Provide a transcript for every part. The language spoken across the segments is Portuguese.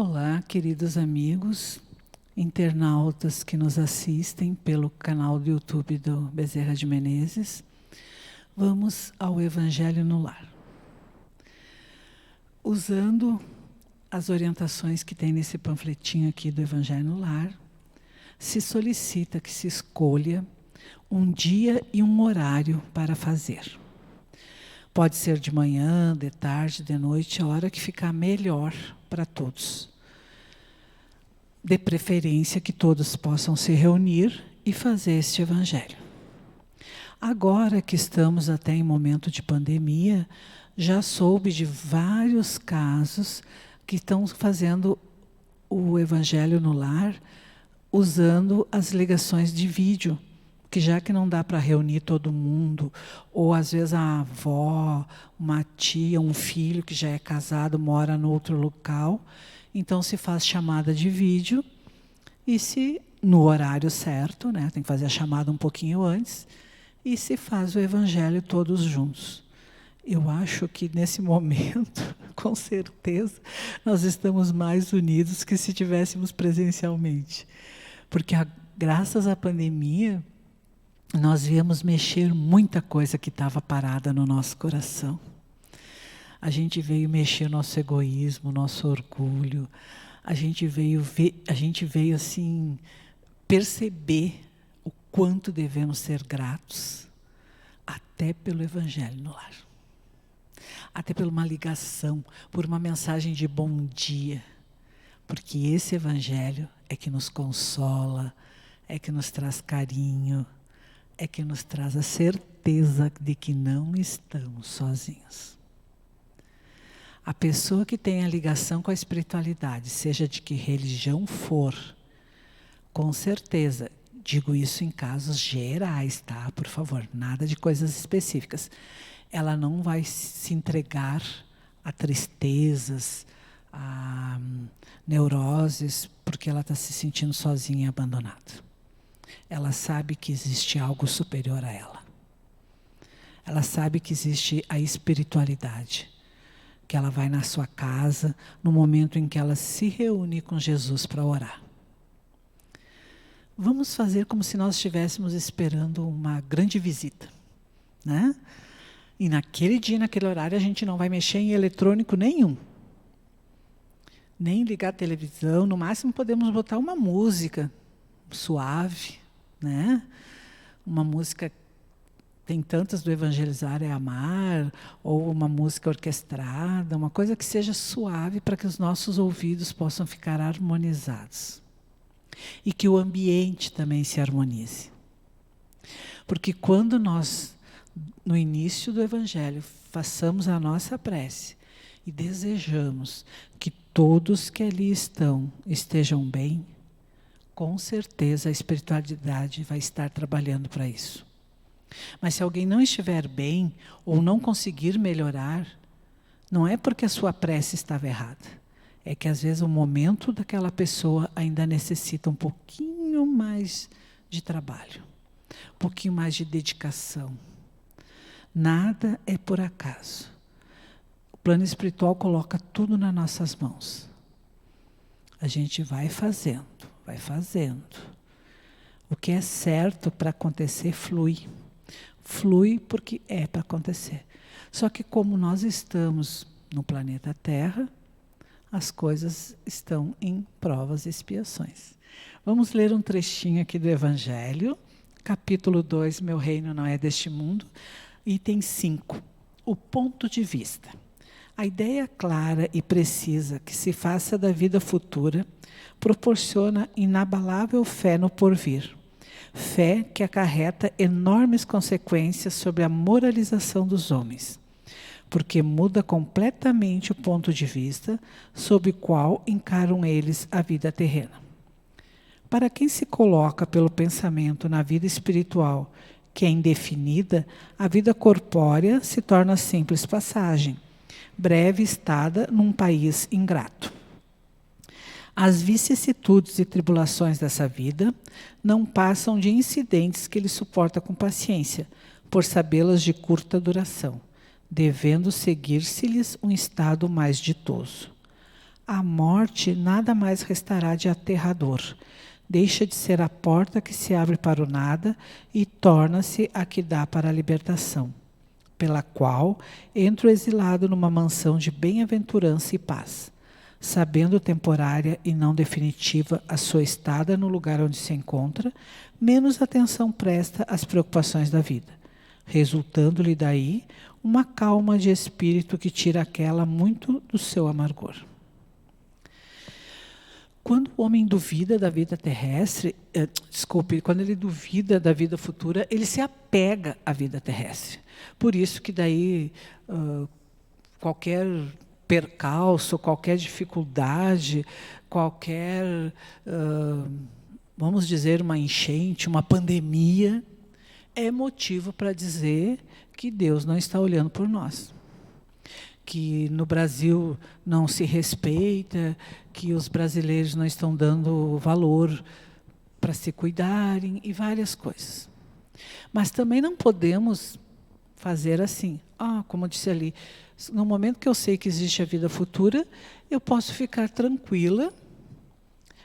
Olá, queridos amigos, internautas que nos assistem pelo canal do YouTube do Bezerra de Menezes. Vamos ao Evangelho no Lar. Usando as orientações que tem nesse panfletinho aqui do Evangelho no Lar, se solicita que se escolha um dia e um horário para fazer. Pode ser de manhã, de tarde, de noite, a hora que ficar melhor para todos. De preferência que todos possam se reunir e fazer este evangelho. Agora que estamos até em momento de pandemia, já soube de vários casos que estão fazendo o evangelho no lar usando as ligações de vídeo. Que já que não dá para reunir todo mundo, ou às vezes a avó, uma tia, um filho que já é casado, mora no outro local, então se faz chamada de vídeo, e se no horário certo, né, tem que fazer a chamada um pouquinho antes, e se faz o evangelho todos juntos. Eu acho que nesse momento, com certeza, nós estamos mais unidos que se tivéssemos presencialmente. Porque graças à pandemia, nós viemos mexer muita coisa que estava parada no nosso coração. A gente veio mexer nosso egoísmo, nosso orgulho. A gente veio assim perceber o quanto devemos ser gratos, até pelo Evangelho no Lar. Até por uma ligação, por uma mensagem de bom dia. Porque esse Evangelho é que nos consola, é que nos traz carinho, é que nos traz a certeza de que não estamos sozinhos. A pessoa que tem a ligação com a espiritualidade, seja de que religião for, com certeza, digo isso em casos gerais, tá? Por favor, nada de coisas específicas. Ela não vai se entregar a tristezas, a neuroses, porque ela está se sentindo sozinha e abandonada. Ela sabe que existe algo superior a ela. Ela sabe que existe a espiritualidade. Que ela vai na sua casa, no momento em que ela se reúne com Jesus para orar. Vamos fazer como se nós estivéssemos esperando uma grande visita, né? E naquele dia, naquele horário, a gente não vai mexer em eletrônico nenhum. Nem ligar a televisão, no máximo podemos botar uma música suave, né? Uma música, tem tantas do Evangelizar é Amar, ou uma música orquestrada, uma coisa que seja suave para que os nossos ouvidos possam ficar harmonizados. E que o ambiente também se harmonize. Porque quando nós, no início do Evangelho, façamos a nossa prece e desejamos que todos que ali estejam bem, com certeza a espiritualidade vai estar trabalhando para isso. Mas se alguém não estiver bem ou não conseguir melhorar, não é porque a sua prece estava errada. É que às vezes o momento daquela pessoa ainda necessita um pouquinho mais de trabalho, um pouquinho mais de dedicação. Nada é por acaso. O plano espiritual coloca tudo nas nossas mãos. A gente vai fazendo. Vai fazendo. O que é certo para acontecer flui. Flui porque é para acontecer. Só que como nós estamos no planeta Terra, as coisas estão em provas e expiações. Vamos ler um trechinho aqui do Evangelho, capítulo 2, Meu reino não é deste mundo, item 5, o ponto de vista. A ideia clara e precisa que se faça da vida futura proporciona inabalável fé no porvir. Fé que acarreta enormes consequências sobre a moralização dos homens, porque muda completamente o ponto de vista sob o qual encaram eles a vida terrena. Para quem se coloca pelo pensamento na vida espiritual, que é indefinida, a vida corpórea se torna simples passagem, breve estada num país ingrato. As vicissitudes e tribulações dessa vida não passam de incidentes que ele suporta com paciência, por sabê-las de curta duração, devendo seguir-se-lhes um estado mais ditoso. a morte nada mais restará de aterrador. Deixa de ser a porta que se abre para o nada e torna-se a que dá para a libertação, pela qual entra o exilado numa mansão de bem-aventurança e paz, sabendo temporária e não definitiva a sua estada no lugar onde se encontra, menos atenção presta às preocupações da vida, resultando-lhe daí uma calma de espírito que tira aquela muito do seu amargor. Quando o homem duvida da vida terrestre, quando ele duvida da vida futura, ele se apega à vida terrestre. Por isso que daí qualquer percalço, qualquer dificuldade, qualquer, vamos dizer, uma enchente, uma pandemia, é motivo para dizer que Deus não está olhando por nós. Que no Brasil não se respeita, que os brasileiros não estão dando valor para se cuidarem e várias coisas. Mas também não podemos fazer assim. Como eu disse ali, no momento que eu sei que existe a vida futura, eu posso ficar tranquila,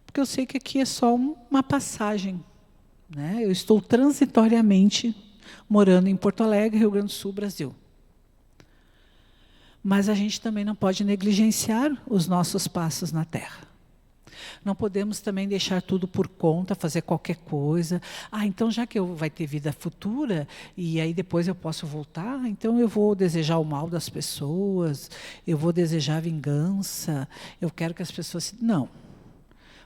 porque eu sei que aqui é só uma passagem, né? Eu estou transitoriamente morando em Porto Alegre, Rio Grande do Sul, Brasil. Mas a gente também não pode negligenciar os nossos passos na Terra. Não podemos também deixar tudo por conta, fazer qualquer coisa. Então já que vai ter vida futura, e aí depois eu posso voltar, então eu vou desejar o mal das pessoas, eu vou desejar vingança, eu quero que as pessoas... Não.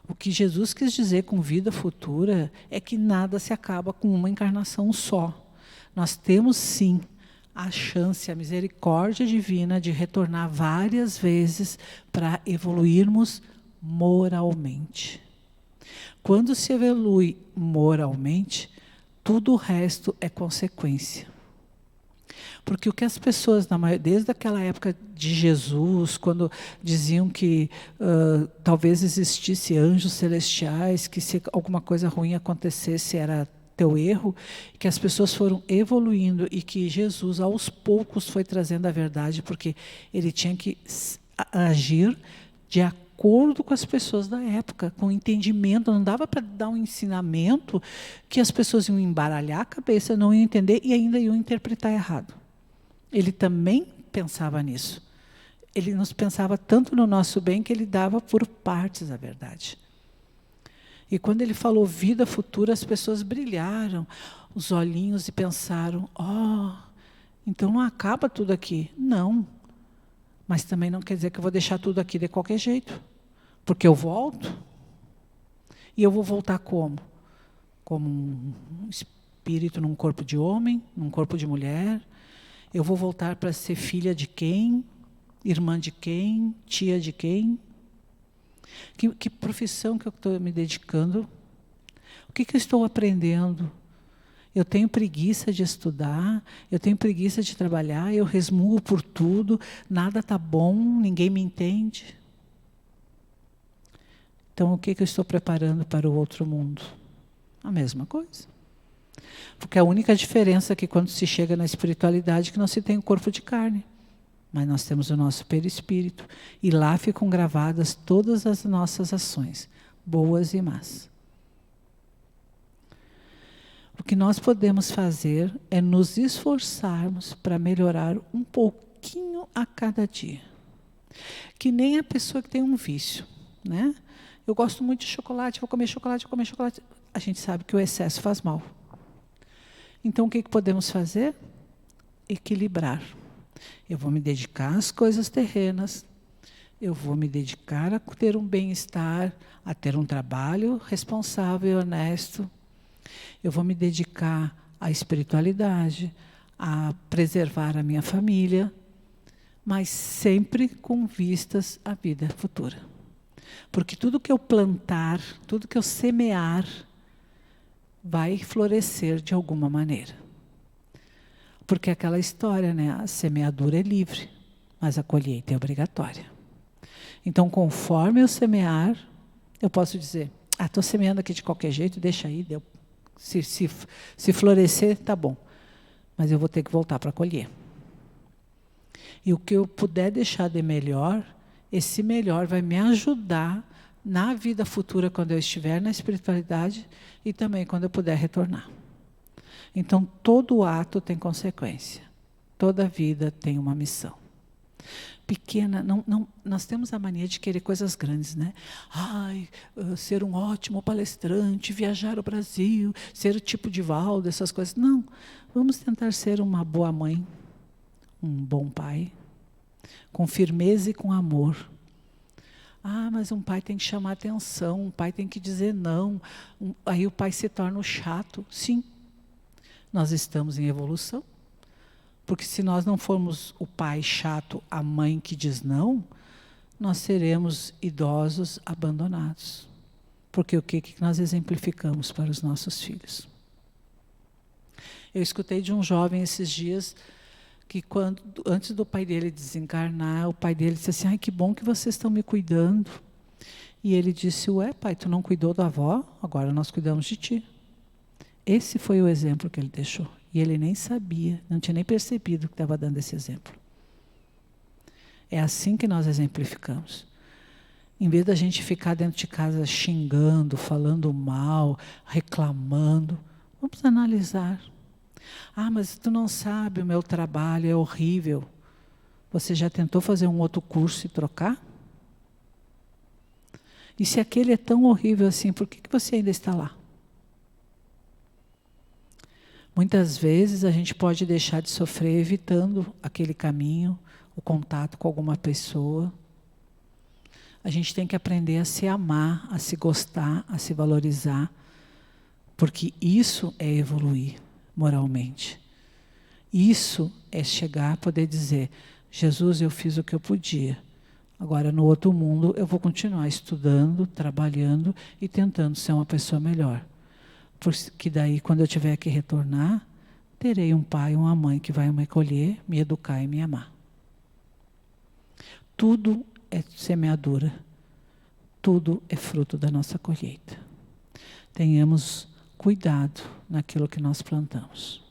O que Jesus quis dizer com vida futura é que nada se acaba com uma encarnação só. Nós temos, sim, a chance, a misericórdia divina de retornar várias vezes para evoluirmos moralmente. Quando se evolui moralmente, tudo o resto é consequência. Porque o que as pessoas, desde aquela época de Jesus, quando diziam que talvez existisse anjos celestiais, que se alguma coisa ruim acontecesse era teu erro, que as pessoas foram evoluindo e que Jesus, aos poucos, foi trazendo a verdade, porque ele tinha que agir de acordo com as pessoas da época, com entendimento. Não dava para dar um ensinamento que as pessoas iam embaralhar a cabeça, não iam entender e ainda iam interpretar errado. Ele também pensava nisso. Ele nos pensava tanto no nosso bem que ele dava por partes a verdade. E quando ele falou vida futura, as pessoas brilharam os olhinhos e pensaram, então não acaba tudo aqui. Não. Mas também não quer dizer que eu vou deixar tudo aqui de qualquer jeito. Porque eu volto. E eu vou voltar como? Como um espírito num corpo de homem, num corpo de mulher. Eu vou voltar para ser filha de quem? Irmã de quem? Tia de quem? Que profissão que eu estou me dedicando? O que eu estou aprendendo? Eu tenho preguiça de estudar, eu tenho preguiça de trabalhar, eu resmungo por tudo, nada está bom, ninguém me entende. Então, o que eu estou preparando para o outro mundo? A mesma coisa. Porque a única diferença é que quando se chega na espiritualidade, que não se tem o corpo de carne. Mas nós temos o nosso perispírito. E lá ficam gravadas todas as nossas ações, boas e más. O que nós podemos fazer é nos esforçarmos para melhorar um pouquinho a cada dia. Que nem a pessoa que tem um vício, né? Eu gosto muito de chocolate, vou comer chocolate, vou comer chocolate. A gente sabe que o excesso faz mal. Então, o que podemos fazer? Equilibrar. Eu vou me dedicar às coisas terrenas, eu vou me dedicar a ter um bem-estar, a ter um trabalho responsável e honesto. Eu vou me dedicar à espiritualidade, a preservar a minha família, mas sempre com vistas à vida futura. Porque tudo que eu plantar, tudo que eu semear, vai florescer de alguma maneira. Porque é aquela história, né? A semeadura é livre, mas a colheita é obrigatória. Então, conforme eu semear, eu posso dizer, estou semeando aqui de qualquer jeito, deixa aí, deu. Se florescer, tá bom. Mas eu vou ter que voltar para colher. E o que eu puder deixar de melhor, esse melhor vai me ajudar na vida futura, quando eu estiver na espiritualidade e também quando eu puder retornar. Então, todo ato tem consequência. Toda vida tem uma missão. Pequena, nós temos a mania de querer coisas grandes, né? Ai, ser um ótimo palestrante, viajar ao Brasil, ser o tipo de Valdo, essas coisas. Não, vamos tentar ser uma boa mãe, um bom pai, com firmeza e com amor. Ah, mas um pai tem que chamar atenção, um pai tem que dizer não. Aí o pai se torna o chato. Sim, nós estamos em evolução. Porque se nós não formos o pai chato, a mãe que diz não, nós seremos idosos abandonados. Porque o que nós exemplificamos para os nossos filhos? Eu escutei de um jovem esses dias que antes do pai dele desencarnar, o pai dele disse assim: ai, que bom que vocês estão me cuidando. E ele disse: ué, pai, tu não cuidou da avó? Agora nós cuidamos de ti. Esse foi o exemplo que ele deixou. E ele nem sabia, não tinha nem percebido que estava dando esse exemplo. É assim que nós exemplificamos. Em vez da gente ficar dentro de casa xingando, falando mal, reclamando, vamos analisar. Ah, mas tu não sabe, o meu trabalho é horrível. Você já tentou fazer um outro curso e trocar? E se aquele é tão horrível assim, por que você ainda está lá? Muitas vezes a gente pode deixar de sofrer evitando aquele caminho, o contato com alguma pessoa. A gente tem que aprender a se amar, a se gostar, a se valorizar, porque isso é evoluir moralmente. Isso é chegar a poder dizer: Jesus, eu fiz o que eu podia. Agora, no outro mundo, eu vou continuar estudando, trabalhando e tentando ser uma pessoa melhor. Porque daí, quando eu tiver que retornar, terei um pai, uma mãe que vai me acolher, me educar e me amar. Tudo é semeadura. Tudo é fruto da nossa colheita. Tenhamos cuidado naquilo que nós plantamos.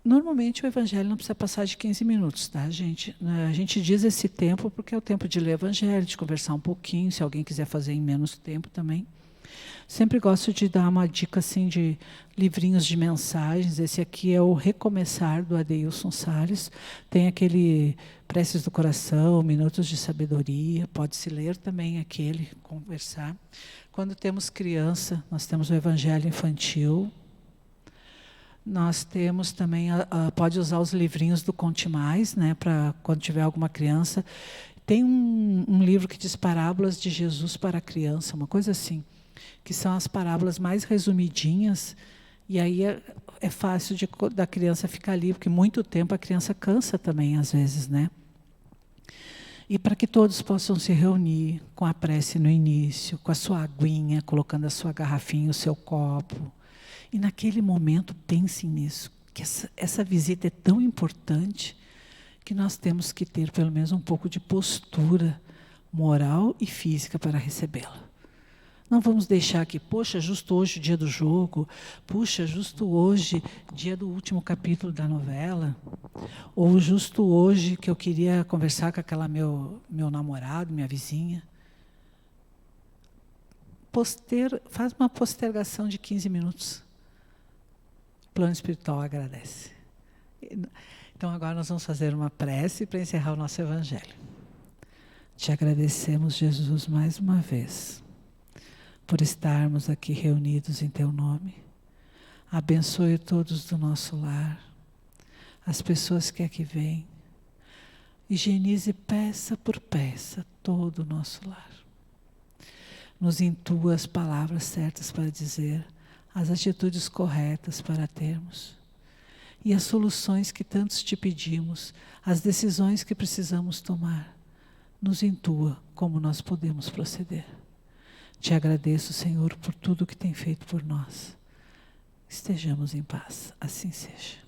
Normalmente o Evangelho não precisa passar de 15 minutos, tá, gente? A gente diz esse tempo porque é o tempo de ler o Evangelho, de conversar um pouquinho, se alguém quiser fazer em menos tempo também. Sempre gosto de dar uma dica assim de livrinhos de mensagens. Esse aqui é o Recomeçar, do Adeilson Salles. Tem aquele Preces do Coração, Minutos de Sabedoria. Pode-se ler também aquele, conversar. Quando temos criança, nós temos o Evangelho Infantil. Nós temos também, pode usar os livrinhos do Conte Mais, né, para quando tiver alguma criança. Tem um livro que diz Parábolas de Jesus para a Criança, uma coisa assim, que são as parábolas mais resumidinhas, e aí é fácil da criança ficar ali, porque muito tempo a criança cansa também, às vezes, né? E para que todos possam se reunir com a prece no início, com a sua aguinha, colocando a sua garrafinha, o seu copo. E naquele momento, pensem nisso, que essa visita é tão importante que nós temos que ter pelo menos um pouco de postura moral e física para recebê-la. Não vamos deixar que, poxa, justo hoje o dia do jogo, puxa, justo hoje, dia do último capítulo da novela, ou justo hoje que eu queria conversar com aquela meu namorado, minha vizinha. Faz uma postergação de 15 minutos. O plano espiritual agradece. Então agora nós vamos fazer uma prece para encerrar o nosso Evangelho. Te agradecemos, Jesus, mais uma vez, por estarmos aqui reunidos em Teu nome. Abençoe todos do nosso lar, as pessoas que aqui vêm. Higienize peça por peça todo o nosso lar. Nos intua as palavras certas para dizer, as atitudes corretas para termos. E as soluções que tantos te pedimos, as decisões que precisamos tomar. Nos intua como nós podemos proceder. Te agradeço, Senhor, por tudo que tem feito por nós. Estejamos em paz, assim seja.